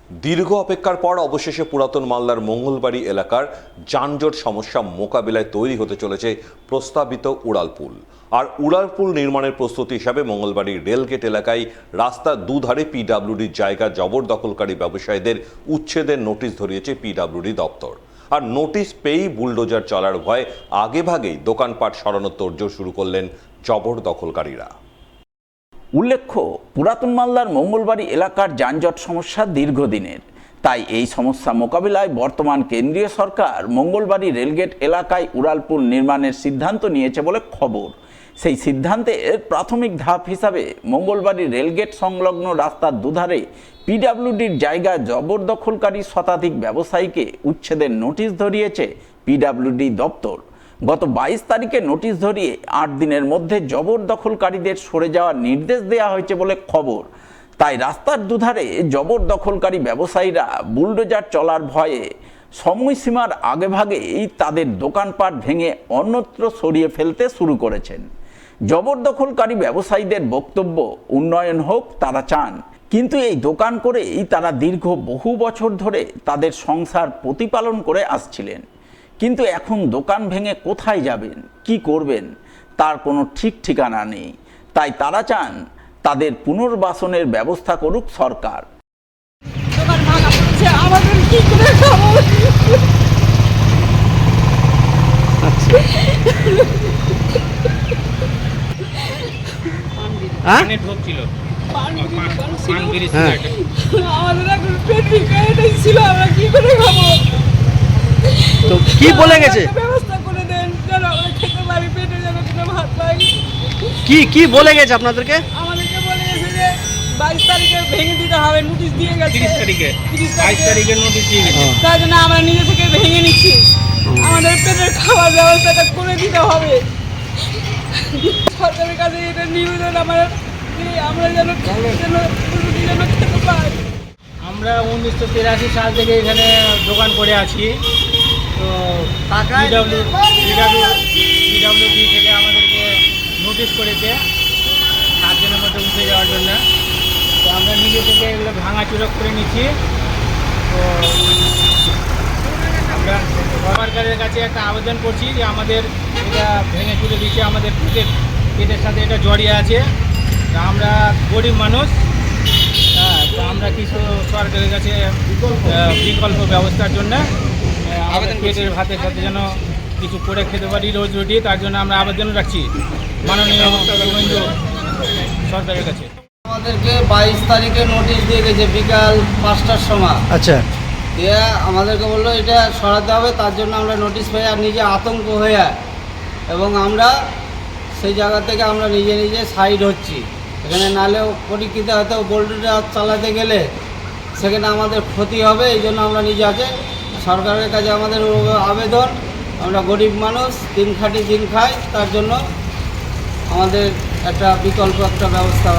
দীর্ঘ অপেক্ষার পর অবশেষে পুরাতন মালদার মঙ্গলবাড়ি এলাকার যানজট সমস্যা মোকাবিলায় তৈরি হতে চলেছে প্রস্তাবিত উড়ালপুল। আর উড়ালপুল নির্মাণের প্রস্তুতি হিসাবে মঙ্গলবাড়ির রেলগেট এলাকায় রাস্তার দুধারে পিডব্লিউডির জায়গা জবরদখলকারী ব্যবসায়ীদের উচ্ছেদের নোটিশ ধরিয়েছে পিডব্লিউডি দপ্তর। আর নোটিশ পেয়েই বুলডোজার চলার ভয়ে আগেভাগেই দোকানপাট সরানোর তোড়জোড় শুরু করলেন জবরদখলকারীরা। উল্লেখ্য, পুরাতন মালদার মঙ্গলবাড়ি এলাকার যানজট সমস্যা দীর্ঘদিনের। তাই এই সমস্যা মোকাবিলায় বর্তমান কেন্দ্রীয় সরকার মঙ্গলবাড়ি রেলগেট এলাকায় উড়ালপুল নির্মাণের সিদ্ধান্ত নিয়েছে বলে খবর। সেই সিদ্ধান্তের প্রাথমিক ধাপ হিসাবে মঙ্গলবাড়ি রেলগেট সংলগ্ন রাস্তার দুধারে পিডব্লিউডির জায়গা জবরদখলকারী শতাধিক ব্যবসায়ীকে উচ্ছেদের নোটিশ ধরিয়েছে পিডব্লিউডি দপ্তর। গত 22 তারিখে নোটিশ ধরিয়ে 8 দিনের মধ্যে জবরদখলকারীদের সরে যাওয়ার নির্দেশ দেওয়া হয়েছে বলে খবর। তাই রাস্তার দুধারে জবরদখলকারী ব্যবসায়ীরা বুলডোজার চলার ভয়ে সময়সীমার আগেভাগেই তাদের দোকানপাট ভেঙে অন্যত্র সরিয়ে ফেলতে শুরু করেছেন। জবরদখলকারী ব্যবসায়ীদের বক্তব্য, উন্নয়ন হোক তারা চান, কিন্তু এই দোকান করেই তারা দীর্ঘ বহু বছর ধরে তাদের সংসার প্রতিপালন করে আসছিলেন। কিন্তু এখন দোকান ভেঙে কোথায় যাবেন, কি করবেন তার কোনো ঠিক ঠিকানা নেই। তাই তারা চান তাদের পুনর্বাসনের ব্যবস্থা করুক সরকার। দোকান ভাঙা পড়ছে, আমাদের কি করে খাবো? আমাদের এখন পেট বিকাই ছিল, আমরা কি করে খাবো? তো কি বলে গেছে? ব্যবস্থা করে দেন যেন আমরা খেতে পারি, পেটে যেন কোনো ভাত পাই। কি বলে গেছে আপনাদেরকে? আমাদেরকে বলে গেছে যে 22 তারিখে ভেঙে দিতে হবে, নোটিশ দিয়ে গেছে। 30 তারিখে 22 তারিখে নোটিশ দিয়ে গেছে। তার জন্য আমরা নিজে থেকে ভেঙে নিচ্ছি। আমাদের পেটের খাওয়ার ব্যবস্থাটা করে দিতে হবে। সরকারের কাছে এটা নিবেদন আমার, আমরা যেন খেতে পাই। আমরা 1983 সাল থেকে এখানে দোকান করে আছি। তো পিডব্লিউডি থেকে আমাদেরকে নোটিশ করেছে 7 দিনের মধ্যে উঠে যাওয়ার জন্য। তো আমরা নিজে থেকে এগুলো ভাঙাচুরা করে নিচ্ছি। তো আমরা সরকারের কাছে একটা আবেদন করছি যে আমাদের এটা ভেঙে তুলে দিচ্ছে, আমাদের পেটের সাথে এটা জড়িয়ে আছে। তা আমরা গরিব মানুষ, তো আমরা কিছু সরকারের কাছে বিকল্প ব্যবস্থার জন্য আমাদের পেটের ভাতের সাথে যেন কিছু করে খেতে পারি রোজ রুটি, তার জন্য আমরা আবেদন রাখছি মাননীয় সরকারের কাছে। আমাদেরকে 22 তারিখে নোটিশ দিয়ে গেছে বিকাল 5টার সময়। আচ্ছা, দিয়ে আমাদেরকে বললো এটা সরাতে হবে, তার জন্য আমরা নোটিশ পেয়ে আর নিজে আতঙ্ক হয়ে, এবং আমরা সেই জায়গা থেকে আমরা নিজে নিজে সাইড হচ্ছি। এখানে নালেও পরীক্ষিত হয়তো বোল্ডার চালাতে গেলে সেখানে আমাদের ক্ষতি হবে, এই জন্য আমরা নিজে আছে সরকারের কাছে আমাদের আবেদন। আমরা গরিব মানুষ, দিন খাটি দিন খাই, তার জন্য আমাদের একটা বিকল্প একটা ব্যবস্থা।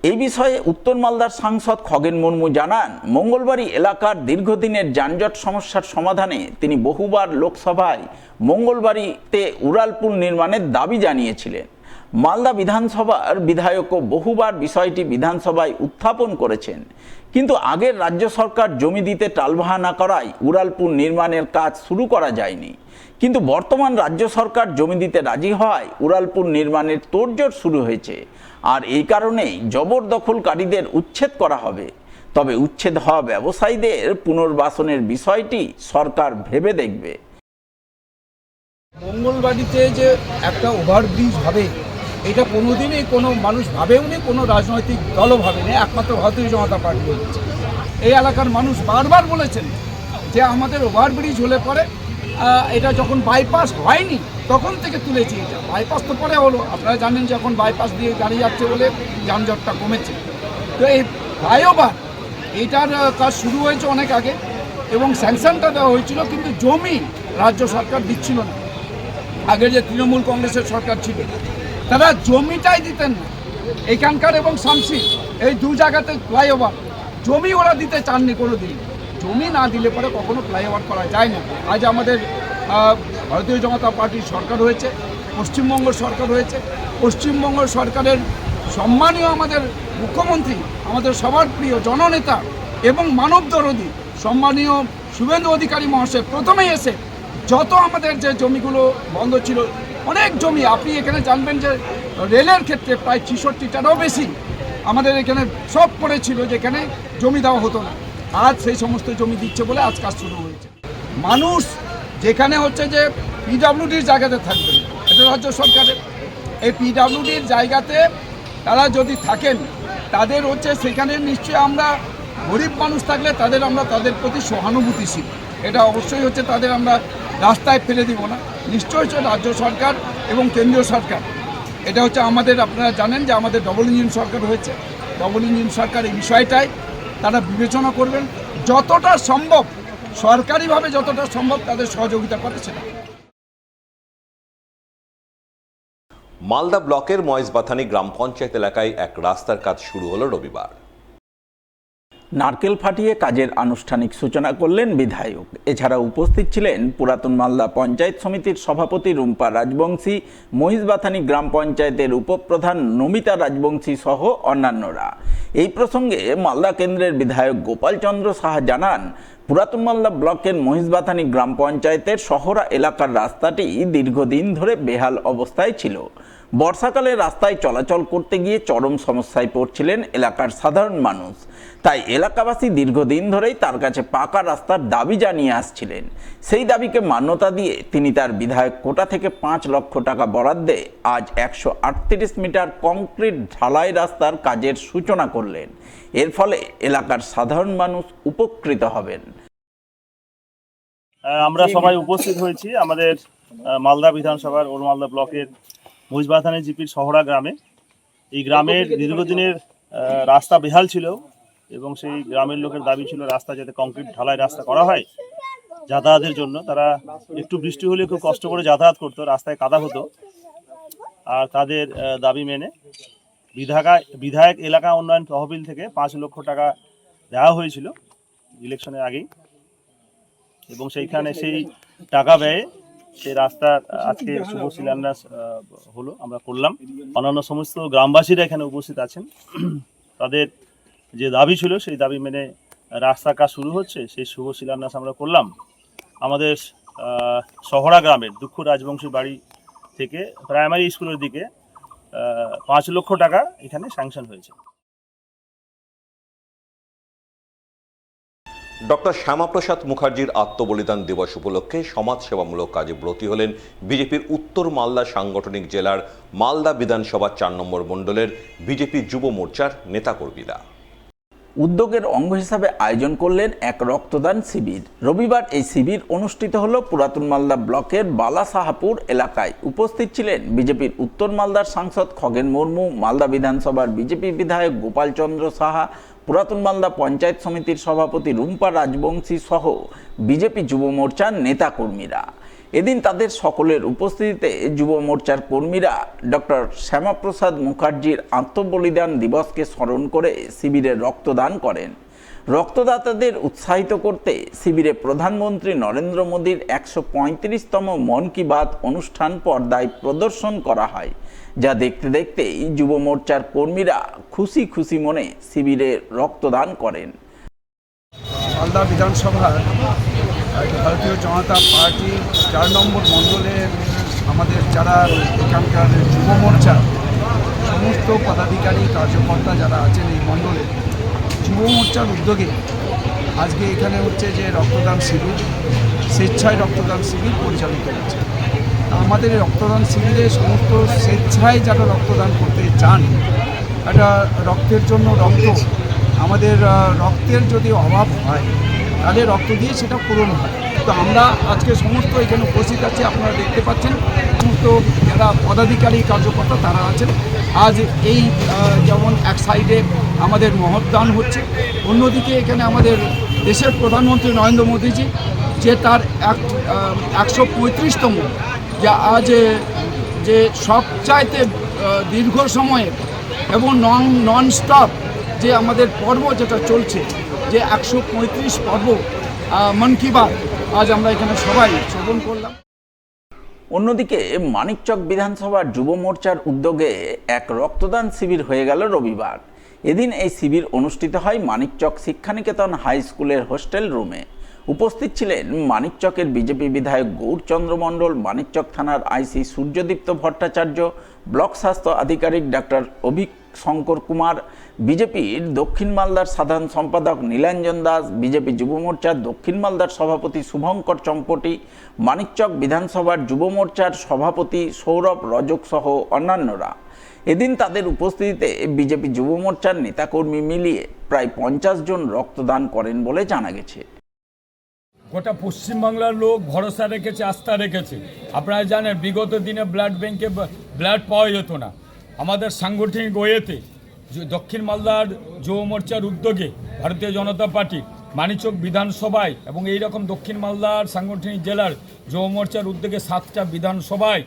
এই বিষয়ে উত্তর মালদার সাংসদ খগেন মুর্মু জানান, মঙ্গলবাড়ি এলাকার দীর্ঘদিনের যানজট সমস্যার সমাধানে তিনি বহুবার লোকসভায় মঙ্গলবাড়িতে উড়ালপুল নির্মাণের দাবি জানিয়েছিলেন। মালদা বিধানসভার বিধায়কও বহুবার বিষয়টি বিধানসভায় উত্থাপন করেছেন, কিন্তু আগের রাজ্য সরকার জমি দিতে টালবাহানা করায় উড়ালপুল নির্মাণের কাজ শুরু করা যায়নি। কিন্তু বর্তমান রাজ্য সরকার জমি দিতে রাজি হওয়ায় উড়ালপুল নির্মাণের তোড়জোড় শুরু হয়েছে। আর এই কারণেই জবরদখলকারীদের উচ্ছেদ করা হবে। তবে উচ্ছেদ হওয়া ব্যবসায়ীদের পুনর্বাসনের বিষয়টি সরকার ভেবে দেখবে। মঙ্গলবাড়িতে যে একটা ওভারব্রিজ হবে, এটা কোনোদিনই কোনো মানুষ ভাবেওনি, কোনো রাজনৈতিক দলও ভাবেনি, একমাত্র ভারতীয় জনতা পার্টি বলেছে। এই এলাকার মানুষ বারবার বলেছেন যে আমাদের ওভারব্রিজ হলে পরে, এটা যখন বাইপাস হয়নি তখন থেকে তুলেছি। এটা বাইপাস তো পরে হলো, আপনারা জানেন যে এখন বাইপাস দিয়ে গাড়ি যাচ্ছে বলে যানজটটা কমেছে। তো এই ফ্লাইওভার এইটার কাজ শুরু হয়েছে অনেক আগে, এবং স্যাংশনটা দেওয়া হয়েছিল, কিন্তু জমি রাজ্য সরকার দিচ্ছিল না। আগে যে তৃণমূল কংগ্রেসের সরকার ছিল তারা জমিটাই দিতেন না। এখানকার এবং শামসি এই দু জায়গাতে ফ্লাইওভার জমি ওরা দিতে চাননি কোনো দিন। জমি না দিলে পরে কখনো ফ্লাইওভার করা যায় না। আজ আমাদের ভারতীয় জনতা পার্টির সরকার হয়েছে, পশ্চিমবঙ্গ সরকার হয়েছে। পশ্চিমবঙ্গ সরকারের সম্মানীয় আমাদের মুখ্যমন্ত্রী, আমাদের সবার প্রিয় জননেতা এবং মানব দরদী সম্মানীয় শুভেন্দু অধিকারী মহাশয় প্রথমেই এসে যত আমাদের যে জমিগুলো বন্ধ ছিল, অনেক জমি আপনি এখানে জানবেন যে রেলের ক্ষেত্রে প্রায় ৬৬টারও বেশি আমাদের এখানে সব পড়েছিল, যেখানে জমি দেওয়া হতো না। আজ সেই সমস্ত জমি দিচ্ছে বলে আজ কাজ শুরু হয়েছে। মানুষ যেখানে হচ্ছে যে পিডব্লিউডির জায়গাতে থাকবে, এটা রাজ্য সরকারের, এই পিডব্লিউডির জায়গাতে তারা যদি থাকেন তাদের হচ্ছে সেখানে নিশ্চয়ই আমরা গরিব মানুষ থাকলে তাদের প্রতি সহানুভূতিশীল, এটা অবশ্যই হচ্ছে তাদের আমরা রাস্তায় ফেলে দিব না। নিশ্চয়ই হচ্ছে রাজ্য সরকার এবং কেন্দ্রীয় সরকার, এটা হচ্ছে আমাদের, আপনারা জানেন যে আমাদের ডবল ইঞ্জিন সরকার হয়েছে, ডবল ইঞ্জিন সরকার এই বিষয়টাই তারা বিবেচনা করবেন, যতটা সম্ভব সরকারিভাবে যতটা সম্ভব তাদের সহযোগিতা করে সেটা। মালদা ব্লকের মহেশবাথানি গ্রাম পঞ্চায়েত এলাকায় এক রাস্তার কাজ শুরু হলো রবিবার। নারকেল ফাটিয়ে কাজের আনুষ্ঠানিক সূচনা করলেন বিধায়ক। এছাড়া উপস্থিত ছিলেন পুরাতন মালদা পঞ্চায়েত সমিতির সভাপতি রুম্পা রাজবংশী, মহিষবাথানি গ্রাম পঞ্চায়েতের উপপ্রধান নমিতা রাজবংশী সহ অন্যান্যরা। এই প্রসঙ্গে মালদা কেন্দ্রের বিধায়ক গোপালচন্দ্র সাহা জানান, পুরাতন মালদা ব্লকের মহিষবাথানি গ্রাম পঞ্চায়েতের শহরা এলাকার রাস্তাটি দীর্ঘদিন ধরে বেহাল অবস্থায় ছিল। বর্ষাকালে রাস্তায় চলাচল করতে গিয়ে চরম সমস্যায় পড়ছিলেন এলাকার সাধারণ মানুষ। তাই এলাকাবাসী দীর্ঘদিন ধরেই তার কাছে পাকা রাস্তার দাবি জানিয়ে আসছিলেন। সেই দাবিকে মান্যতা দিয়ে তিনি তার বিধায়ক কোটা থেকে ৫ লক্ষ টাকা বরাদ্দে আজ ১৩৮ মিটার কংক্রিট ঢালাই রাস্তার কাজের সূচনা করলেন। এর ফলে এলাকার সাধারণ মানুষ উপকৃত হবেন। আমরা সবাই উপস্থিত হয়েছি আমাদের মালদা বিধানসভার ওল্ড মালদা ব্লকের মহিষবাথানি জিপির শহরা গ্রামে। এই গ্রামের দীর্ঘদিনের রাস্তা বেহাল ছিল এবং সেই গ্রামের লোকের দাবি ছিল রাস্তা যাতে কংক্রিট ঢালাই রাস্তা করা হয় যাতায়াতের জন্য। তারা একটু বৃষ্টি হলে খুব কষ্ট করে যাতায়াত করতো, রাস্তায় কাদা হতো। আর তাদের দাবি মেনে বিধায়ক এলাকা উন্নয়ন তহবিল থেকে ৫ লক্ষ টাকা দেওয়া হয়েছিল ইলেকশনের আগেই, এবং সেইখানে সেই টাকা ব্যয়ে সেই রাস্তার আজকে শুভ শিলান্যাস হলো, আমরা করলাম। অন্যান্য সমস্ত গ্রামবাসীরা এখানে উপস্থিত আছেন। তাদের যে দাবি ছিল সেই দাবি মেনে রাস্তার কাজ শুরু হচ্ছে, সেই শুভ শিলান্যাস আমরা করলাম। আমাদের শহরা গ্রামের দুঃখ রাজবংশীর বাড়ি থেকে প্রাইমারি স্কুলের দিকে ৫ লক্ষ টাকা এখানে স্যাংশন হয়েছে। ডক্টর শ্যামাপ্রসাদ মুখার্জির আত্মবলিদান দিবস উপলক্ষে সমাজসেবামূলক কাজে ব্রতী হলেন বিজেপির উত্তর মালদা সাংগঠনিক জেলার মালদা বিধানসভা ৪ নম্বর মণ্ডলের বিজেপি যুব মোর্চার নেতাকর্মীরা। উদ্যোগের অঙ্গ হিসাবে আয়োজন করলেন এক রক্তদান শিবির। রবিবার এই শিবির অনুষ্ঠিত হলো পুরাতন মালদা ব্লকের বালাসাহাপুর এলাকায়। উপস্থিত ছিলেন বিজেপির উত্তর মালদার সাংসদ খগেন মুর্মু, মালদা বিধানসভার বিজেপি বিধায়ক গোপালচন্দ্র সাহা, পুরাতন মালদা পঞ্চায়েত সমিতির সভাপতি রুম্পা রাজবংশী সহ বিজেপি যুব মোর্চার নেতাকর্মীরা। এদিন তাদের সকলের উপস্থিতিতে যুব মোর্চার কর্মীরা ডক্টর শ্যামাপ্রসাদ মুখার্জির আত্মবলিদান দিবসকে স্মরণ করে শিবিরে রক্তদান করেন। রক্তদাতাদের উৎসাহিত করতে শিবিরে প্রধানমন্ত্রী নরেন্দ্র মোদীর ১৩৫তম মন কি বাত অনুষ্ঠান পর্দায় প্রদর্শন করা হয়, যা দেখতে দেখতেই যুব মোর্চার কর্মীরা খুশি খুশি মনে শিবিরে রক্তদান করেন। মালদা বিধানসভার ভারতীয় জনতা পার্টি ৪ নম্বর মণ্ডলের আমাদের যারা এখানকার যুব মোর্চা সমস্ত পদাধিকারী কার্যকর্তা যারা আছেন এই মণ্ডলে, যুব মোর্চার উদ্যোগে আজকে এখানে হচ্ছে যে রক্তদান শিবির, স্বেচ্ছায় রক্তদান শিবির পরিচালিত হচ্ছে। আমাদের এই রক্তদান শিবিরে সমস্ত স্বেচ্ছায় যারা রক্তদান করতে চান, একটা রক্তের জন্য রক্ত, আমাদের রক্তের যদি অভাব হয় তাহলে রক্ত দিয়ে সেটা পূরণ হয়। তো আমরা আজকে সমস্ত এখানে উপস্থিত আছি, আপনারা দেখতে পাচ্ছেন সমস্ত যারা পদাধিকারী কার্যকর্তা তারা আছেন। আজ এই যেমন এক সাইডে আমাদের মহৎদান হচ্ছে, অন্যদিকে এখানে আমাদের দেশের প্রধানমন্ত্রী নরেন্দ্র মোদীজি যে তার ১৩৫তম যা আজ যে সবচাইতে দীর্ঘ সময়ের এবং নন স্টপ যে আমাদের পর্ব যেটা চলছে, যে ১৩৫ পর্ব মন কি বাত, আজ আমরা এখানে সবাই শ্রবণ করলাম। অন্যদিকে মানিকচক বিধানসভার যুব মোর্চার উদ্যোগে এক রক্তদান শিবির হয়ে গেল রবিবার। এদিন এই শিবির অনুষ্ঠিত হয় মানিকচক শিক্ষানিকেতন হাই স্কুলের হোস্টেল রুমে। উপস্থিত ছিলেন মানিকচকের বিজেপি বিধায়ক গৌরচন্দ্র মণ্ডল, মানিকচক থানার আইসি সূর্যদীপ্ত ভট্টাচার্য, ব্লক স্বাস্থ্য আধিকারিক ডাক্তার অভিক শঙ্কর কুমার, বিজেপির দক্ষিণ মালদার সাধারণ সম্পাদক নীলাঞ্জন দাস, বিজেপি যুব মোর্চার দক্ষিণ মালদার সভাপতি শুভঙ্কর চম্পটি, মানিকচক বিধানসভার যুব মোর্চার সভাপতি সৌরভ রজক সহ অন্যান্যরা। এদিন তাদের উপস্থিতিতে বিজেপি যুব মোর্চার নেতাকর্মী মিলিয়ে প্রায় 50 জন রক্তদান করেন বলে জানা গেছে। গোটা পশ্চিমবাংলার লোক ভরসা রেখেছে, আস্থা রেখেছে। আপনারা জানেন বিগত দিনে ব্লাড ব্যাংকে ব্লাড পাওয়া যেত না। আমাদের সাংগঠনিক ওয়েতে দক্ষিণ মালদার যুব মোর্চার উদ্যোগে ভারতীয় জনতা পার্টি মানিকচক বিধানসভায় এবং এই রকম দক্ষিণ মালদার সাংগঠনিক জেলার যুব মোর্চার উদ্যোগে 7টা বিধানসভায়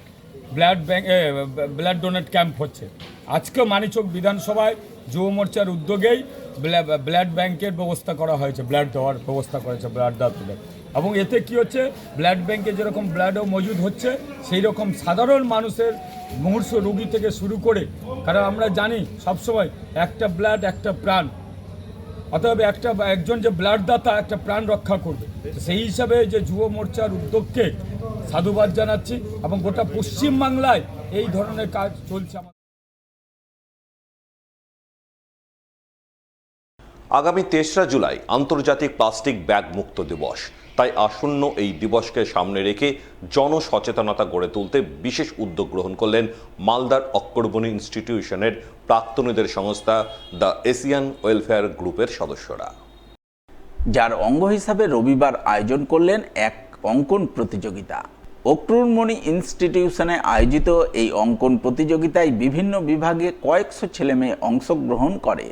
ব্লাড ডোনেট ক্যাম্প হচ্ছে। আজকেও মানিকচক বিধানসভায় যুব মোর্চার উদ্যোগেই ব্লাড ব্যাংকের ব্যবস্থা করা হয়েছে, ব্লাড দেওয়ার ব্যবস্থা করেছে, ব্লাড দেওয়ার। এবং এতে কি হচ্ছে, ব্লাড ব্যাংকে যেরকম ব্লাডও মজুদ হচ্ছে, সেই রকম সাধারণ মানুষের মুমূর্ষ রোগী থেকে শুরু করে, কারণ আমরা জানি সবসময় একটা ব্লাড একটা প্রাণ, অতএব একজন যে ব্লাড দাতা একটা প্রাণ রক্ষা করবে। সেই হিসাবে যে যুব মোর্চার উদ্যোগকে সাধুবাদ জানাচ্ছি এবং গোটা পশ্চিমবাংলায় এই ধরনের কাজ চলছে। আগামী 3রা জুলাই আন্তর্জাতিক প্লাস্টিক ব্যাগ মুক্ত দিবস। তাই আসন্ন এই দিবসকে সামনে রেখে জনসচেতনতা গড়ে তুলতে বিশেষ উদ্যোগ গ্রহণ করলেন মালদার অক্করবনি ইনস্টিটিউশনের প্রাক্তনীদের সংস্থা দ্য এশিয়ান ওয়েলফেয়ার গ্রুপের সদস্যরা, যার অঙ্গ হিসাবে রবিবার আয়োজন করলেন এক অঙ্কন প্রতিযোগিতা। অক্রুরমণি ইনস্টিটিউশনে আয়োজিত এই অঙ্কন প্রতিযোগিতায় বিভিন্ন বিভাগে কয়েকশো ছেলেমেয়ে অংশগ্রহণ করে।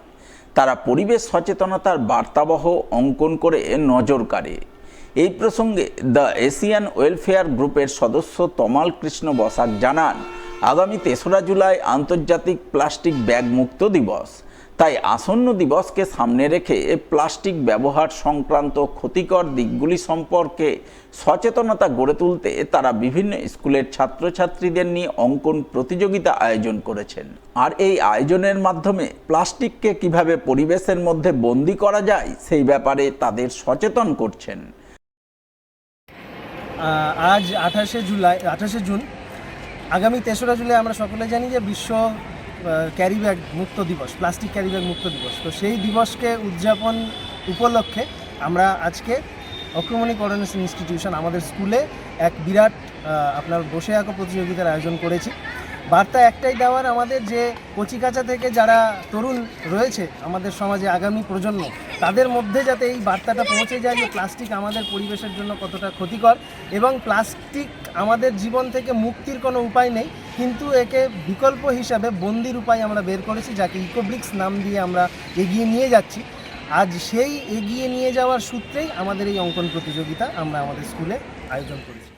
তারা পরিবেশ সচেতনতার বার্তাবহ অঙ্কন করে নজর কাড়ে। এই প্রসঙ্গে দ্য এশিয়ান ওয়েলফেয়ার গ্রুপের সদস্য তমাল কৃষ্ণ বসাক জানান, আগামী 3রা জুলাই আন্তর্জাতিক প্লাস্টিক ব্যাগ মুক্ত দিবস। তাই আসন্ন দিবসকে সামনে রেখে প্লাস্টিক ব্যবহার সংক্রান্ত ক্ষতিকর দিকগুলি সম্পর্কে সচেতনতা গড়ে তুলতে তারা বিভিন্ন স্কুলের ছাত্রছাত্রীদের নিয়ে অঙ্কন প্রতিযোগিতা আয়োজন করেছেন। আর এই আয়োজনের মাধ্যমে প্লাস্টিককে কিভাবে পরিবেশের মধ্যে বন্দী করা যায় সেই ব্যাপারে তাদের সচেতন করছেন। আজ 28শে জুন, আগামী 3রা জুলাই আমরা সকলে জানি যে বিশ্ব ক্যারি ব্যাগ মুক্ত দিবস, প্লাস্টিক ক্যারি ব্যাগ মুক্ত দিবস। তো সেই দিবসকে উদযাপন উপলক্ষে আমরা আজকে অক্রুরমণি কোঅর্ডিনেশন ইনস্টিটিউশন আমাদের স্কুলে এক বিরাট আপনার বসে আঁকো প্রতিযোগিতার আয়োজন করেছি। বার্তা একটাই দেওয়ার আমাদের, যে কচিকাঁচা থেকে যারা তরুণ রয়েছে আমাদের সমাজে, আগামী প্রজন্ম, তাদের মধ্যে যাতে এই বার্তাটা পৌঁছে যায় যে প্লাস্টিক আমাদের পরিবেশের জন্য কতটা ক্ষতিকর এবং প্লাস্টিক আমাদের জীবন থেকে মুক্তির কোনো উপায় নেই, কিন্তু একে বিকল্প হিসাবে বন্দির উপায় আমরা বের করেছি, যাকে ইকোব্রিক্স নাম দিয়ে আমরা এগিয়ে নিয়ে যাচ্ছি। আজ সেই এগিয়ে নিয়ে যাওয়ার সূত্রেই আমাদের এই অঙ্কন প্রতিযোগিতা আমরা আমাদের স্কুলে আয়োজন করেছি।